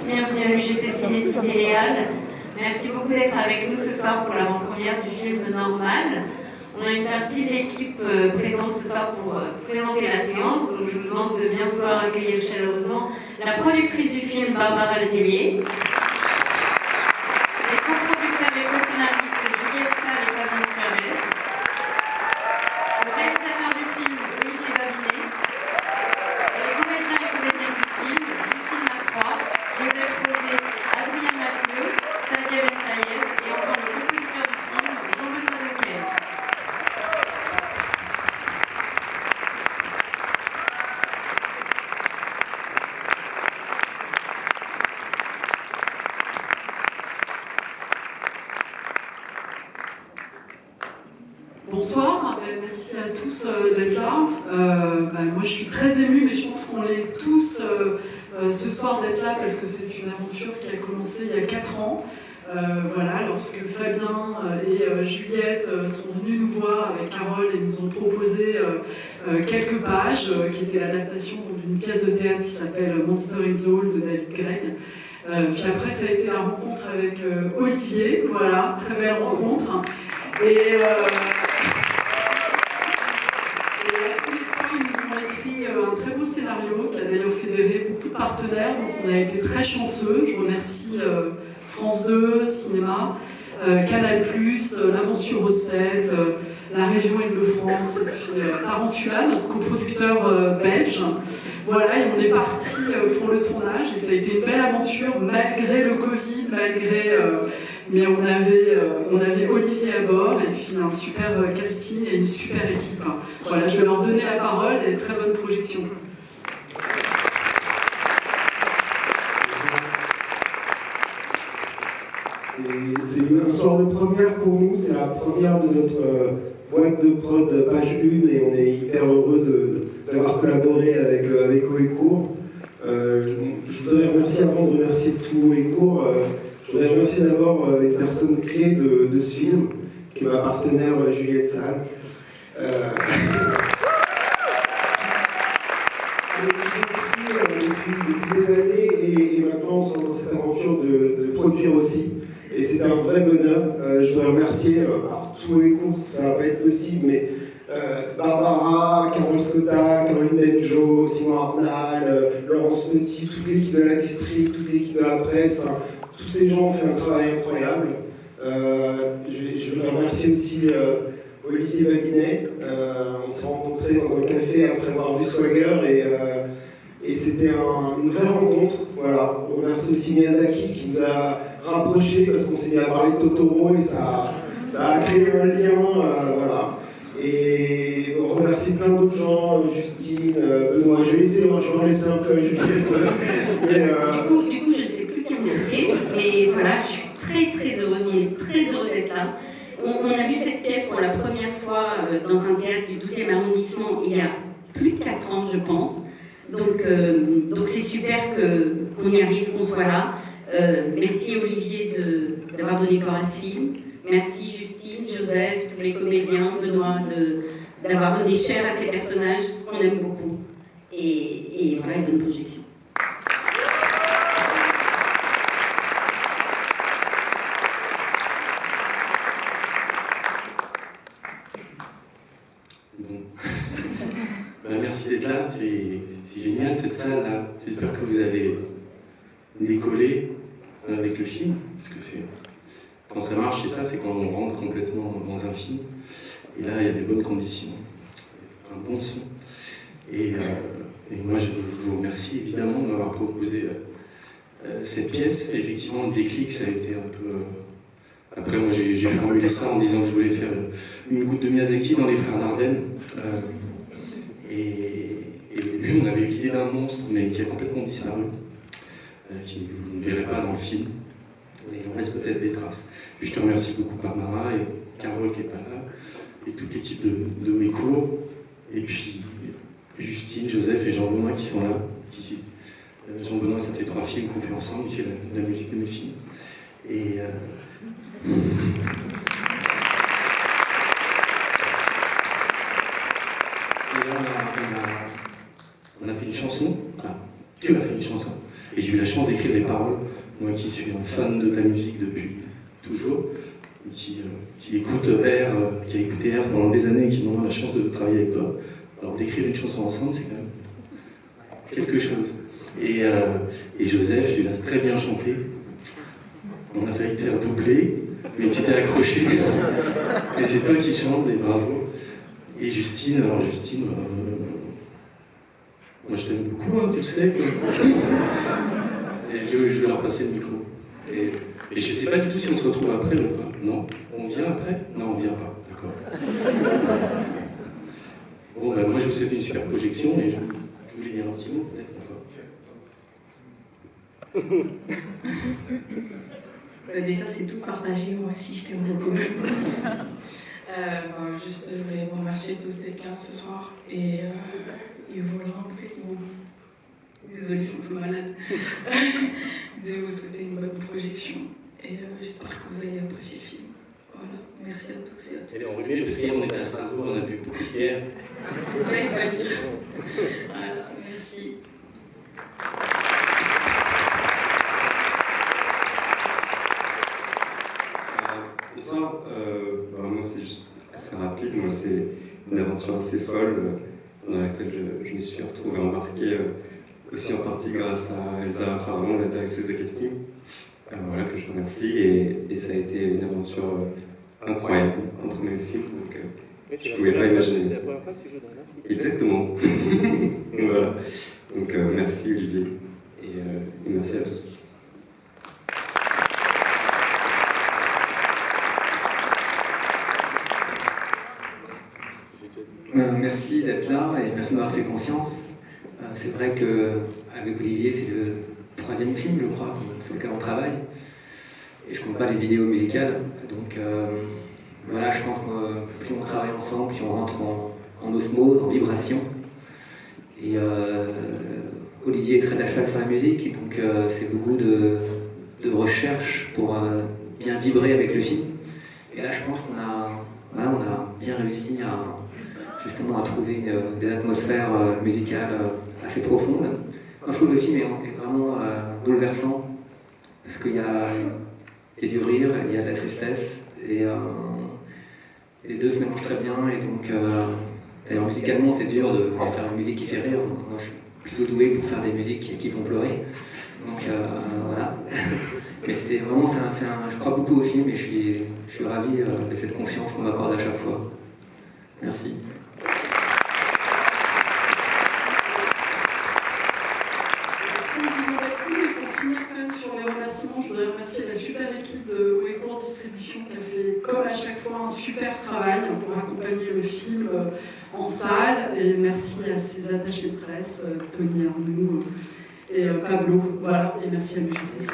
bienvenue à l'UGC Ciné Cité-Léal. Merci beaucoup d'être avec nous ce soir pour l'avant-première du film Normal. On a une partie de l'équipe présente ce soir pour présenter la séance, donc je vous demande de bien vouloir accueillir chaleureusement la productrice du film, Barbara Letellier, les coproducteurs et co-scénaristes Juliette Salle et Fabien Suarez, le réalisateur du film, Olivier Babinet, et les comédiens et comédiennes du film, Justine Lacroix, Joseph Rosé, Adrien Mathieu, Sadia Bentaïev et enfin le compositeur du film, Jean-Benoît Dequier. Bonsoir, merci à tous d'être là. Moi je suis très émue, mais je pense qu'on l'est tous ce soir d'être là parce que c'est une aventure qui a commencé il y a 4 ans. Lorsque Fabien et Juliette sont venus nous voir avec Carole et nous ont proposé quelques pages qui étaient l'adaptation d'une pièce de théâtre qui s'appelle Monster in the Hall de David Gregg. Puis après ça a été la rencontre avec Olivier, voilà, très belle rencontre. Et tous les trois, ils nous ont écrit un très beau scénario qui a d'ailleurs fédéré beaucoup de partenaires, donc on a été très chanceux. Je remercie France 2, Cinéma, Canal+, l'Aventure Recette, la région Île-de-France et puis Tarantula, notre coproducteur belge. Voilà, et on est parti pour le tournage et ça a été une belle aventure malgré le Covid, mais on avait Olivier à bord et puis un super casting et une super équipe. Voilà, je vais leur donner la parole et très bonne projection. C'est une sorte de première pour nous, c'est la première de notre boîte de prod page 1 et on est hyper heureux d'avoir collaboré avec Oecourt. Je voudrais remercier, avant de remercier tout Oecourt, je voudrais remercier d'abord une personne clé de ce film, qui est ma partenaire Juliette Salle. Depuis des années et maintenant on est dans cette aventure de produire aussi. Et c'était un vrai bonheur. Je voudrais remercier tous les cours, ça ne va pas être possible, mais Barbara, Carole Scotta, Caroline Benjo, Simon Arnal, Laurence Petit, toute l'équipe de la District, toute l'équipe de la presse. Tous ces gens ont fait un travail incroyable. Je voudrais remercier aussi Olivier Babinet. On s'est rencontrés dans un café après avoir vu Swagger et c'était une vraie rencontre. Voilà. On remercie aussi Miyazaki qui nous a rapprochés parce qu'on s'est mis à parler de Totoro et ça a créé un lien. Voilà. Et on remercie plein d'autres gens, Justine, Benoît. Je vais en laisser un peu à Juliette. Du coup, je ne sais plus qui remercier, mais voilà, je suis très heureuse, on est très heureux d'être là. On a vu cette pièce pour la première fois dans un théâtre du 12e arrondissement il y a plus de 4 ans, je pense. Donc c'est super qu'on y arrive, qu'on soit là. Merci Olivier d'avoir donné corps à ce film. Merci Justine, Joseph, tous les comédiens, Benoît, d'avoir donné chair à ces personnages qu'on aime beaucoup. Et voilà, une bonne projection. Merci d'être là, c'est génial cette salle-là. J'espère que vous avez décollé avec le film, parce que quand ça marche, c'est ça, c'est quand on rentre complètement dans un film. Et là, il y a des bonnes conditions, un bon son. Et moi, je vous remercie évidemment de m'avoir proposé cette pièce. Et effectivement, le déclic, ça a été un peu... Après, moi, j'ai formulé ça en disant que je voulais faire une goutte de Miyazaki dans les Frères Dardenne. Et au début, on avait eu l'idée d'un monstre, mais qui a complètement disparu, qui vous ne verrez pas dans le film. Et il en reste peut-être des traces. Puis je te remercie beaucoup, Barbara, et Carole qui n'est pas là, et toute l'équipe de Oecourt, et puis Justine, Joseph et Jean-Benoît qui sont là. Jean-Benoît, ça fait 3 films qu'on fait ensemble, il fait la musique de mes films. Et là, on a fait une chanson. Ah, tu as fait une chanson. Et j'ai eu la chance d'écrire les paroles, moi qui suis un fan de ta musique depuis toujours, et qui écoute R, qui a écouté R pendant des années et qui m'a donné la chance de travailler avec toi. Alors d'écrire une chanson ensemble, c'est quand même quelque chose. Et Joseph, tu l'as très bien chanté. On a failli te faire doubler, mais tu t'es accroché. Et c'est toi qui chantes, et bravo. Et Justine, alors Justine, moi je t'aime beaucoup, hein, tu le sais. Et je vais leur passer le micro. Et je ne sais pas du tout si on se retrouve après ou pas. Non? On vient après? Non, on vient pas. D'accord. Bon, ben, moi je vous souhaite une super projection et je voulais dire un petit mot peut-être encore. Déjà, c'est tout partagé. Moi aussi, je t'aime beaucoup. Juste, je voulais vous remercier tous d'être là ce soir. Et voilà, en fait, bon, désolée, je suis un peu malade. De vous souhaiter une bonne projection. Et j'espère que vous allez apprécier le film. Voilà, merci à tous et à toutes. Elle est enrhumée parce qu'hier on était à Strasbourg, on a bu beaucoup hier. Voilà, merci. Bonsoir, moi c'est juste assez rapide, moi c'est une aventure assez folle dans laquelle je me suis retrouvé embarqué aussi en partie grâce à Elsa Pharaon, la directrice de casting, voilà, que je remercie, et ça a été une aventure incroyable, un premier film, donc je ne pouvais pas imaginer. C'est la première fois que tu joues dans un film. Exactement. Voilà, donc merci Olivier, et merci à tous. Merci d'être là et merci de m'avoir fait confiance. C'est vrai qu'avec Olivier, c'est le 3e film, je crois, sur lequel on travaille. Et je ne compte pas les vidéos musicales. Donc voilà, je pense que plus on travaille ensemble, plus on rentre en osmose, en vibration. Et Olivier est très à cheval sur la musique, et donc c'est beaucoup de recherche pour bien vibrer avec le film. Et là, je pense qu'on a bien réussi justement à trouver des atmosphères musicales assez profondes. Moi, je trouve que le film est vraiment bouleversant, parce qu'il y a du rire, il y a de la tristesse, et les deux se mélangent très bien, et donc d'ailleurs musicalement c'est dur de faire une musique qui fait rire, donc moi je suis plutôt doué pour faire des musiques qui font pleurer, donc voilà. Mais c'était vraiment, je crois beaucoup au film, et je suis ravi de cette confiance qu'on m'accorde à chaque fois. Merci. Je voudrais remercier la super équipe de Ouécourt Distribution qui a fait, comme à chaque fois, un super travail pour accompagner le film en salle. Et merci à ses attachés de presse, Tony Arnoux et Pablo. Voilà, et merci à l'UGC.